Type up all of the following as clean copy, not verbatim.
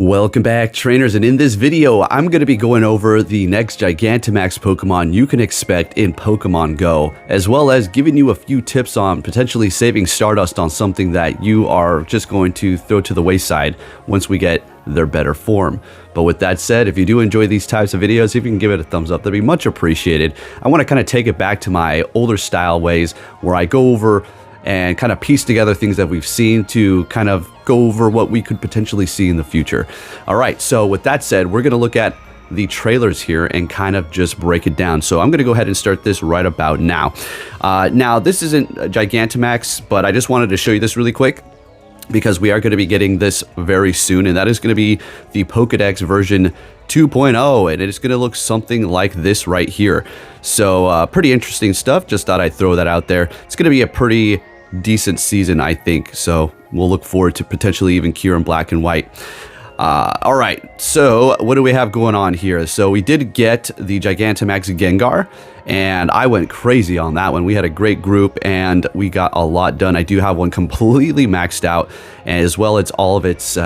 Welcome back, trainers, and in this video I'm going to be going over the next Gigantamax Pokemon you can expect in Pokemon Go, as well as giving you a few tips on potentially saving Stardust on something that you are just going to throw to the wayside once we get their better form. But with that said, if you do enjoy these types of videos, if you can give it a thumbs up, that'd be much appreciated. I want to kind of take it back to my older style ways where I go over and kind of piece together things that we've seen to kind of go over what we could potentially see in the future. All right, so with that said, we're going to look at the trailers here and kind of just break it down. So I'm going to go ahead and start this right about now. Now, this isn't Gigantamax, but I just wanted to show you this really quick because we are going to be getting this very soon, and that is going to be the Pokedex version 2.0, and it's going to look something like this right here. So pretty interesting stuff. Just thought I'd throw that out there. It's going to be a pretty decent season, I think. So we'll look forward to potentially even Kyurem Black and White. All right, so what do we have going on here? So we did get the Gigantamax Gengar, and I went crazy on that one. We had a great group, and we got a lot done. I do have one completely maxed out, as well as all of its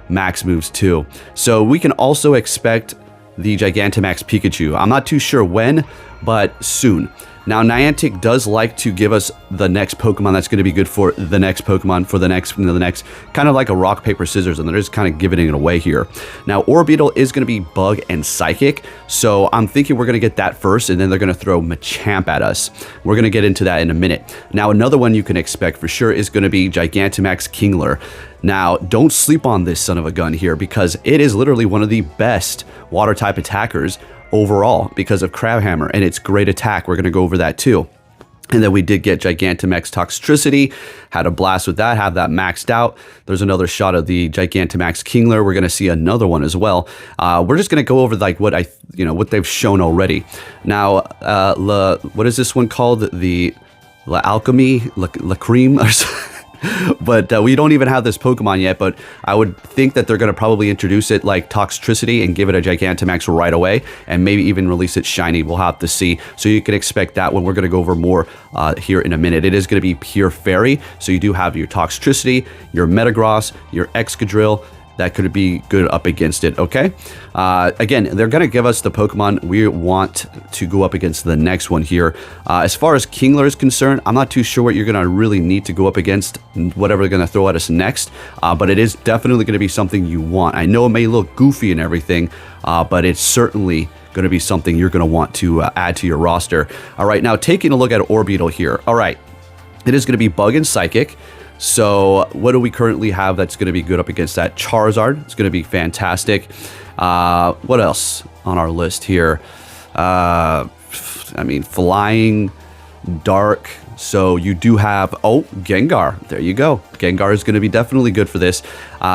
max moves too. So we can also expect the Gigantamax Pikachu. I'm not too sure when, but soon. Now, Niantic does like to give us the next Pokemon that's going to be good for the next Pokemon, for the next, kind of like a rock, paper, scissors, and they're just kind of giving it away here. Now, Orbeetle is going to be Bug and Psychic, so I'm thinking we're going to get that first, and then they're going to throw Machamp at us. We're going to get into that in a minute. Now, another one you can expect for sure is going to be Gigantamax Kingler. Now, don't sleep on this son of a gun here, because it is literally one of the best water-type attackers overall because of Crabhammer and its great attack. We're going to go over that too. And then we did get Gigantamax Toxtricity, had a blast with that, have that maxed out. There's another shot of the Gigantamax Kingler. We're going to see another one as well. We're just going to go over like what what they've shown already. Now, what is this one called? The La Alchemy, La Cream or something. But we don't even have this Pokemon yet, but I would think that they're going to probably introduce it like Toxtricity and give it a Gigantamax right away, and maybe even release it shiny. We'll have to see. So you can expect that when we're going to go over more here in a minute. It is going to be pure fairy, so you do have your Toxtricity, your Metagross, your Excadrill. That could be good up against it, okay? Again, they're going to give us the Pokemon we want to go up against the next one here. As far as Kingler is concerned, I'm not too sure what you're going to really need to go up against, whatever they're going to throw at us next, but it is definitely going to be something you want. I know it may look goofy and everything, but it's certainly going to be something you're going to want to add to your roster. All right, now taking a look at Orbeetle here. All right, it is going to be Bug and Psychic. So what do we currently have that's going to be good up against that? Charizard. It's going to be fantastic. What else on our list here? I mean, Flying, Dark. So you do have, Gengar. There you go. Gengar is going to be definitely good for this.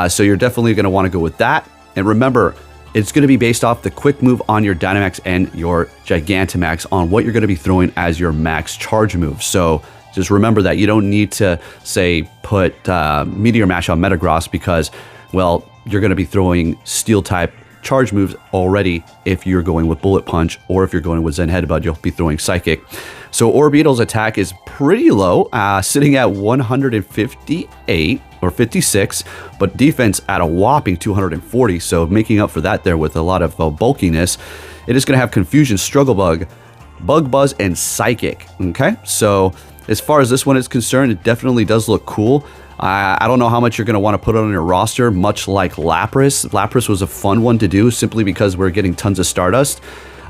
So you're definitely going to want to go with that. And remember, it's going to be based off the quick move on your Dynamax and your Gigantamax on what you're going to be throwing as your max charge move. So just remember that you don't need to, say, put Meteor Mash on Metagross because, well, you're going to be throwing Steel-type charge moves already if you're going with Bullet Punch, or if you're going with Zen Headbutt, you'll be throwing Psychic. So Orbeetle's attack is pretty low, sitting at 158 or 56, but defense at a whopping 240, so making up for that there with a lot of bulkiness. It is going to have Confusion, Struggle Bug, Bug Buzz, and Psychic, okay? So as far as this one is concerned, it definitely does look cool. I don't know how much you're going to want to put on your roster, much like Lapras. Lapras was a fun one to do simply because we're getting tons of Stardust.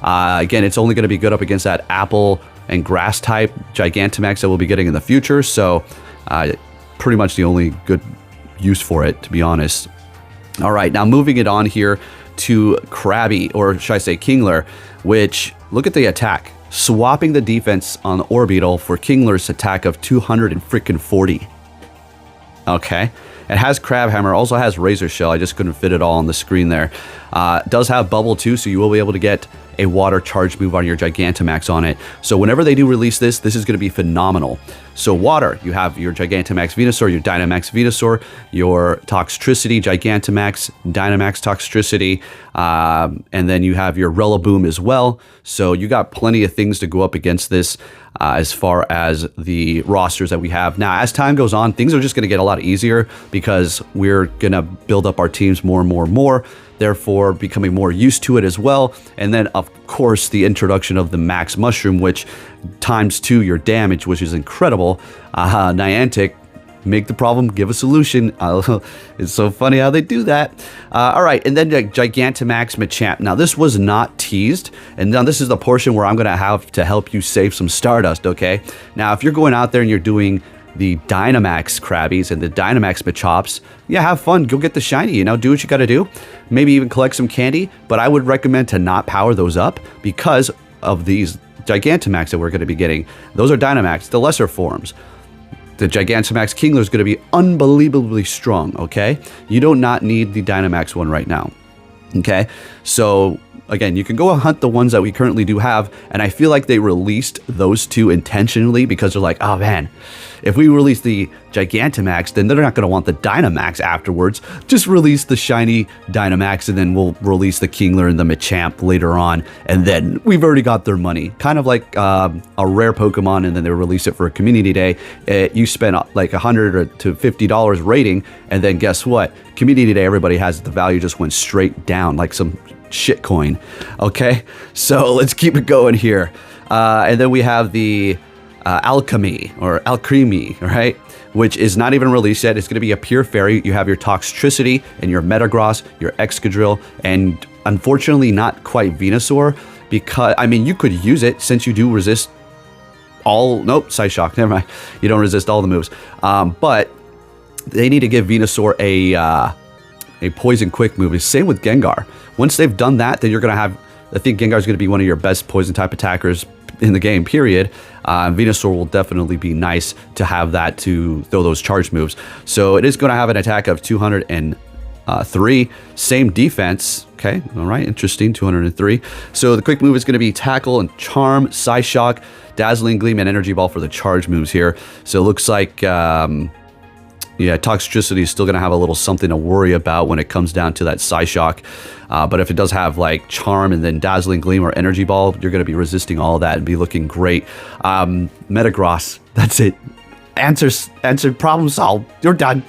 Again, it's only going to be good up against that Apple and Grass type Gigantamax that we'll be getting in the future. So pretty much the only good use for it, to be honest. All right, now moving it on here to Krabby, or should I say Kingler, which, look at the attack. Swapping the defense on Orbeetle for Kingler's attack of 240. Okay. It has Crabhammer, also has Razor Shell. I just couldn't fit it all on the screen there. It does have Bubble too, so you will be able to get a water charge move on your Gigantamax on it. So whenever they do release this, this is going to be phenomenal. So water, you have your Gigantamax Venusaur, your Dynamax Venusaur, your Toxtricity Gigantamax, Dynamax Toxtricity, and then you have your Rillaboom as well. So you got plenty of things to go up against this as far as the rosters that we have. Now, as time goes on, things are just going to get a lot easier because we're going to build up our teams more and more and more, therefore becoming more used to it as well. And then, of course, the introduction of the Max Mushroom, which times 2 your damage, which is incredible. Niantic, make the problem, give a solution. It's so funny how they do that. All right, and then Gigantamax Machamp. Now, this was not teased, and now this is the portion where I'm going to have to help you save some Stardust, okay? Now, if you're going out there and you're doing the Dynamax Krabbies and the Dynamax Machops, yeah, have fun. Go get the shiny, you know, do what you got to do. Maybe even collect some candy, but I would recommend to not power those up because of these Gigantamax that we're going to be getting. Those are Dynamax, the lesser forms. The Gigantamax Kingler is going to be unbelievably strong, okay? You do not need the Dynamax one right now, okay? So, again, you can go hunt the ones that we currently do have, and I feel like they released those two intentionally because they're like, oh man, if we release the Gigantamax, then they're not going to want the Dynamax afterwards. Just release the shiny Dynamax, and then we'll release the Kingler and the Machamp later on, and then we've already got their money. Kind of like a rare Pokemon, and then they release it for a community day. You spend like $100 to $50 rating, and then guess what? Community day, everybody has the value just went straight down like some shitcoin. Okay, so let's keep it going here. And then we have the Alchemy, right? Which is not even released yet. It's going to be a pure fairy. You have your Toxtricity and your Metagross, your Excadrill, and unfortunately not quite Venusaur, because, I mean, you could use it since you do resist all, nope, Psyshock, never mind. You don't resist all the moves. But they need to give Venusaur a Poison Quick move. Same with Gengar. Once they've done that, then you're going to have, I think Gengar is going to be one of your best Poison type attackers in the game, period. Venusaur will definitely be nice to have that to throw those charge moves. So it is going to have an attack of 203, same defense. Okay, all right, interesting, 203. So the quick move is going to be Tackle and Charm, Psyshock, Dazzling Gleam, and Energy Ball for the charge moves here. So it looks like, yeah, Toxtricity is still going to have a little something to worry about when it comes down to that Psyshock. But if it does have like Charm and then Dazzling Gleam or Energy Ball, you're going to be resisting all of that and be looking great. Metagross, that's it. Answered, problem solved. You're done.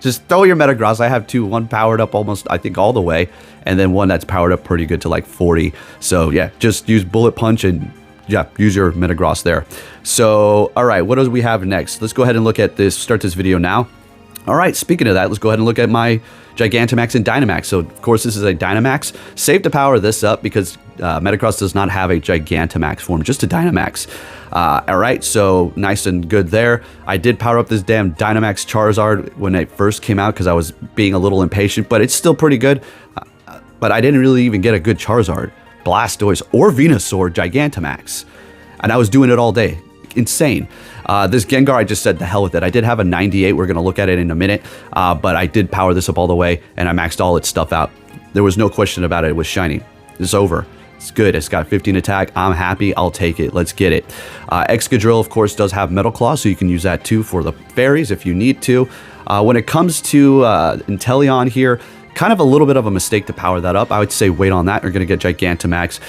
Just throw your Metagross. I have two, one powered up almost, I think, all the way, and then one that's powered up pretty good to like 40. So yeah, just use Bullet Punch and yeah, use your Metagross there. So, all right, what do we have next? Let's go ahead and look at this, start this video now. All right, speaking of that, let's go ahead and look at my Gigantamax and Dynamax. So, of course, this is a Dynamax. Save to power this up because Metagross does not have a Gigantamax form, just a Dynamax. All right, so nice and good there. I did power up this damn Dynamax Charizard when it first came out because I was being a little impatient, but it's still pretty good. But I didn't really even get a good Charizard, Blastoise, or Venusaur Gigantamax. And I was doing it all day. Insane. This Gengar, I just said the hell with it. I did have a 98. We're going to look at it in a minute. But I did power this up all the way, and I maxed all its stuff out. There was no question about it. It was shiny. It's over. It's good. It's got 15 attack. I'm happy. I'll take it. Let's get it. Excadrill, of course, does have Metal Claw, so you can use that too for the fairies if you need to. When it comes to Inteleon here, kind of a little bit of a mistake to power that up. I would say wait on that. You're going to get Gigantamax.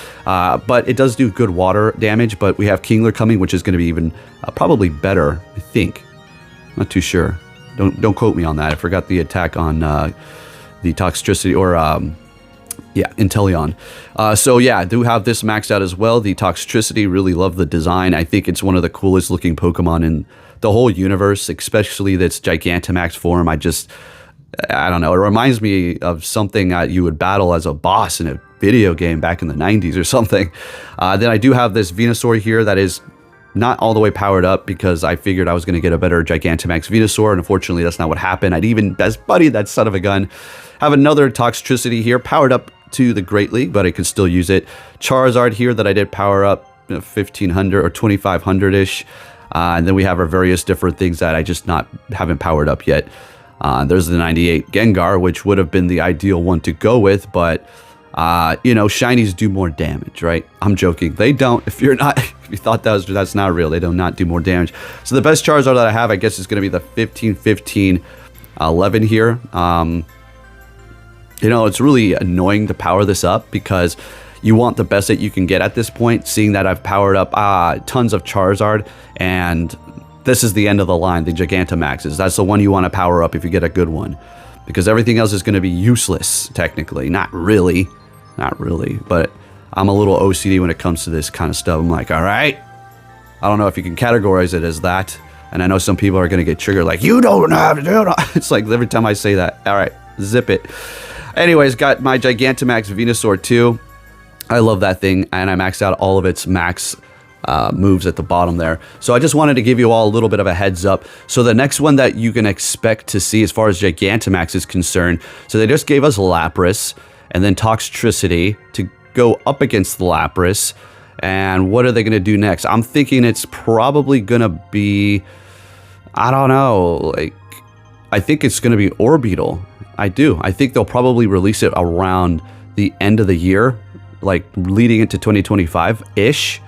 But it does do good water damage, but we have Kingler coming, which is going to be even probably better, I think. Not too sure. Don't quote me on that. I forgot the attack on the Toxtricity or yeah, Inteleon. So yeah, I do have this maxed out as well. The Toxtricity, really love the design. I think it's one of the coolest looking Pokemon in the whole universe, especially that's Gigantamax form. I don't know. It reminds me of something that you would battle as a boss in a video game back in the 90s or something. Then I do have this Venusaur here that is not all the way powered up because I figured I was going to get a better Gigantamax Venusaur, and unfortunately that's not what happened. I'd even best buddy that son of a gun. Have another Toxtricity here powered up to the Great League, but I can still use it. Charizard here that I did power up 1500 or 2500-ish. And then we have our various different things that I just haven't powered up yet. There's the 98 Gengar, which would have been the ideal one to go with, but You know, shinies do more damage, right? I'm joking. They don't. If you're not, if you thought that's not real, they do not do more damage. So the best Charizard that I have, I guess, is going to be the 15-15-11 here. You know, it's really annoying to power this up because you want the best that you can get at this point, seeing that I've powered up tons of Charizard, and this is the end of the line, the Gigantamaxes. That's the one you want to power up if you get a good one, because everything else is going to be useless, technically. Not really, but I'm a little OCD when it comes to this kind of stuff. I'm like, all right, I don't know if you can categorize it as that, and I know some people are going to get triggered, like, you don't have to do it. It's like every time I say that, all right, zip it. Anyways, got my Gigantamax Venusaur 2. I love that thing, and I maxed out all of its max moves at the bottom there. So I just wanted to give you all a little bit of a heads up. So the next one that you can expect to see as far as Gigantamax is concerned, so they just gave us Lapras and then Toxtricity to go up against the Lapras. And what are they going to do next? I'm thinking it's probably going to be, I don't know, like, I think it's going to be Orbeetle. I do. I think they'll probably release it around the end of the year, like leading into 2025-ish.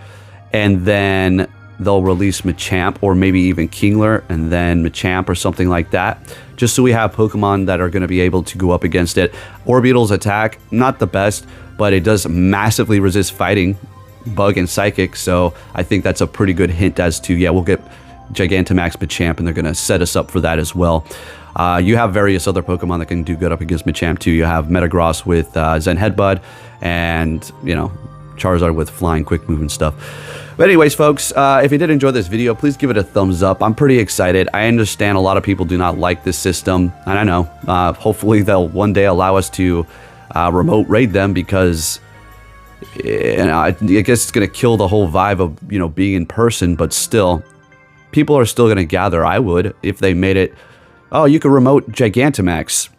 And then they'll release Machamp, or maybe even Kingler, and then Machamp or something like that, just so we have Pokemon that are going to be able to go up against it. Orbeetle's attack, not the best, but it does massively resist fighting, Bug and Psychic, so I think that's a pretty good hint as to, yeah, we'll get Gigantamax Machamp, and they're going to set us up for that as well. You have various other Pokemon that can do good up against Machamp too. You have Metagross with Zen Headbutt, and, you know, Charizard with Flying, Quick Move and stuff. But anyways, folks, if you did enjoy this video, please give it a thumbs up. I'm pretty excited. I understand a lot of people do not like this system, and I know. Hopefully they'll one day allow us to remote raid them, because you know, I guess it's going to kill the whole vibe of, you know, being in person, but still, people are still going to gather. I would, if they made it, oh, you can remote Gigantamax.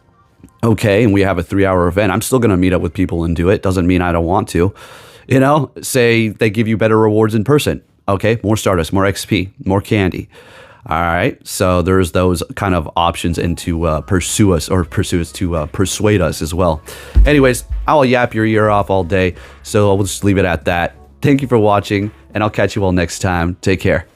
Okay, and we have a 3-hour event. I'm still going to meet up with people and do it. Doesn't mean I don't want to. You know, say they give you better rewards in person. Okay, more Stardust, more XP, more candy. All right, so there's those kind of options, and to persuade us as well. Anyways, I'll yap your ear off all day, so I'll just leave it at that. Thank you for watching, and I'll catch you all next time. Take care.